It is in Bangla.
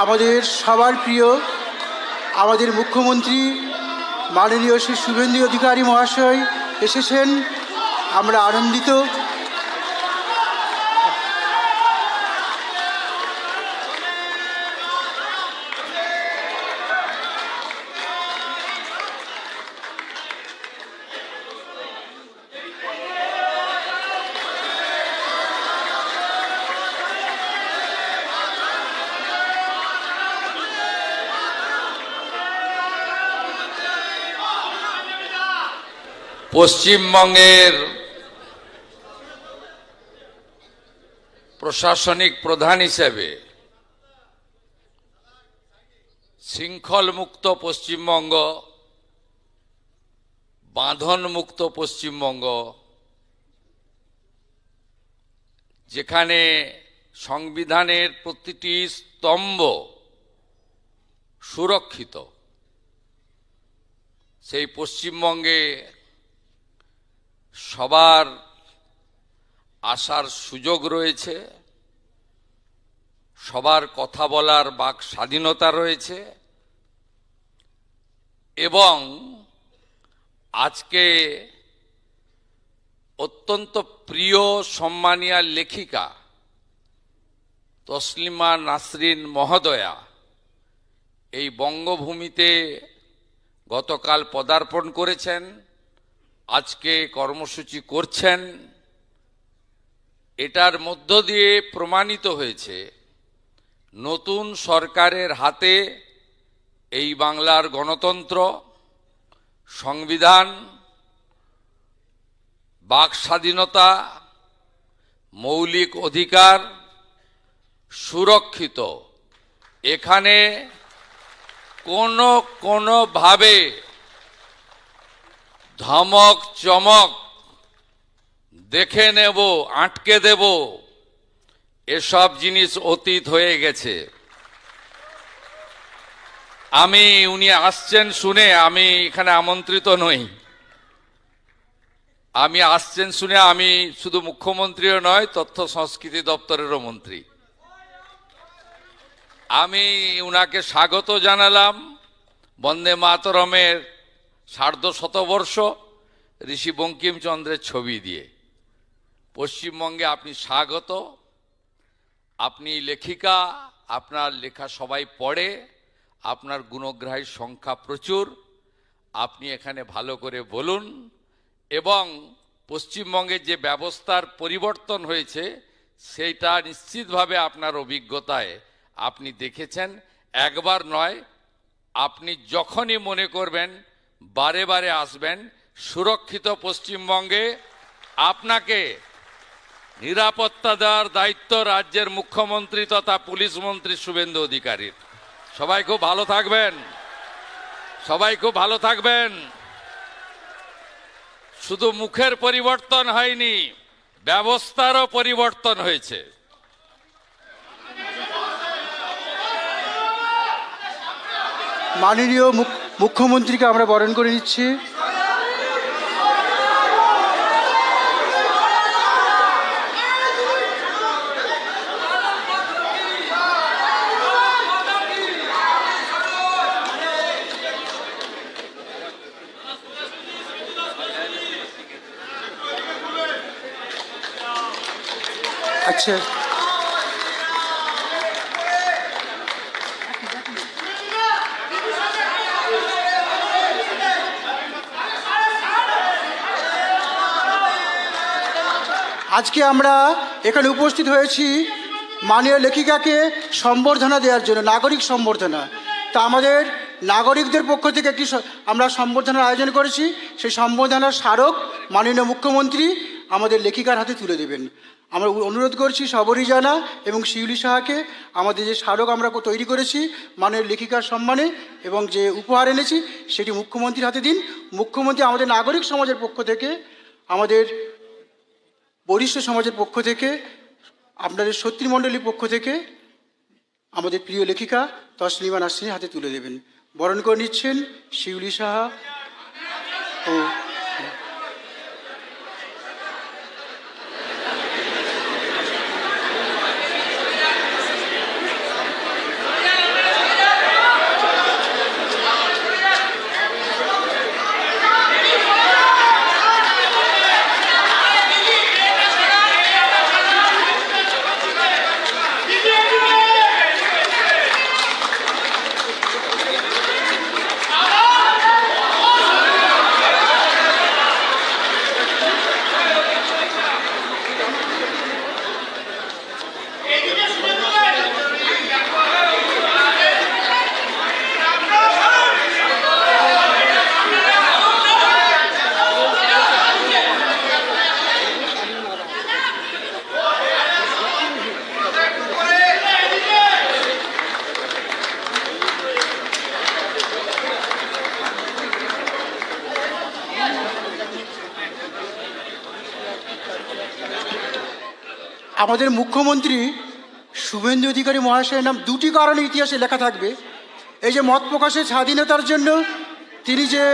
আমাদের সবার প্রিয় আমাদের মুখ্যমন্ত্রী মাননীয় শ্রী শুভেন্দু অধিকারী মহাশয় এসেছেন। আমরা আনন্দিত। পশ্চিমবঙ্গের প্রশাসনিক প্রধান হিসেবে শৃঙ্খলমুক্ত পশ্চিমবঙ্গ, বাঁধনমুক্ত পশ্চিমবঙ্গ, যেখানে সংবিধানের প্রতিটি স্তম্ভ সুরক্ষিত, সেই পশ্চিমবঙ্গে সবার আসার সুযোগ রয়েছে, সবার কথা বলার বাক স্বাধীনতা রয়েছে এবং আজকে অত্যন্ত প্রিয় সম্মানীয় লেখিকা তসলিমা নাসরিন মহোদয়া এই বঙ্গভূমিতে গতকাল পদার্পণ করেছেন, আজকে কর্মসূচি করছেন। এটার মধ্য দিয়ে প্রমাণিত হয়েছে নতুন সরকারের হাতে এই বাংলার গণতন্ত্র, সংবিধান, বাক স্বাধীনতা, মৌলিক অধিকার সুরক্ষিত। এখানে কোনোভাবে ধমক চমক, দেখে নেব, আটকে দেব, এসব জিনিস অতীত হয়ে গেছে। উনি আসছেন শুনে আমি এখানে আমন্ত্রিত নই। আসছেন শুনে আমি শুধু মুখ্যমন্ত্রীও নয়, তথ্য সংস্কৃতি দপ্তরেরও মন্ত্রী। আমি উনাকে স্বাগত জানালাম বন্দে মাতরমের সার্ধশতবর্ষ ঋষি বঙ্কিমচন্দ্রের ছবি দিয়ে। পশ্চিমবঙ্গে আপনি স্বাগত। আপনি লেখিকা, আপনার লেখা সবাই পড়ে, আপনার গুণগ্রাহীর সংখ্যা প্রচুর। আপনি এখানে ভালো করে বলুন এবং পশ্চিমবঙ্গের যে ব্যবস্থার পরিবর্তন হয়েছে সেইটা নিশ্চিতভাবে আপনার অভিজ্ঞতায় আপনি দেখেছেন। একবার নয়, আপনি যখনই মনে করবেন বারে বারে আসবেন। সুরক্ষিত পশ্চিমবঙ্গে আপনাকে নিরাপত্তা দেওয়ার দায়িত্ব রাজ্যের মুখ্যমন্ত্রী তথা পুলিশ মন্ত্রী শুভেন্দু অধিকারীর। সবাই খুব ভালো থাকবেন, সবাই খুব ভালো থাকবেন। শুধু মুখের পরিবর্তন হয়নি, ব্যবস্থারও পরিবর্তন হয়েছে। মাননীয় মুখ্যমন্ত্রীকে আমরা বরণ করে নিচ্ছি। আচ্ছা, আজকে আমরা এখানে উপস্থিত হয়েছি মাননীয় লেখিকাকে সম্বর্ধনা দেওয়ার জন্য, নাগরিক সম্বর্ধনা। তা আমাদের নাগরিকদের পক্ষ থেকে আমরা সম্বর্ধনার আয়োজন করেছি। সেই সম্বর্ধনার স্মারক মাননীয় মুখ্যমন্ত্রী আমাদের লেখিকার হাতে তুলে দেবেন। আমরা অনুরোধ করছি সবরই জানা এবং শিউলি সাহাকে আমাদের যে স্মারক আমরা তৈরি করেছি মাননীয় লেখিকার সম্মানে এবং যে উপহার এনেছি সেটি মুখ্যমন্ত্রীর হাতে দিন। মুখ্যমন্ত্রী আমাদের নাগরিক সমাজের পক্ষ থেকে, আমাদের বরিষ্ঠ সমাজের পক্ষ থেকে, আপনাদের শত্রুমণ্ডলীর পক্ষ থেকে আমাদের প্রিয় লেখিকা তসলিমা নাসরিনের হাতে তুলে দেবেন। বরণ করে নিচ্ছেন শিউলি সাহা ও আমাদের মুখ্যমন্ত্রী শুভেন্দু অধিকারী মহাশয়ের নাম দুটি কারণে ইতিহাসে লেখা থাকবে। এই যে মত প্রকাশের স্বাধীনতার জন্য তিনি যে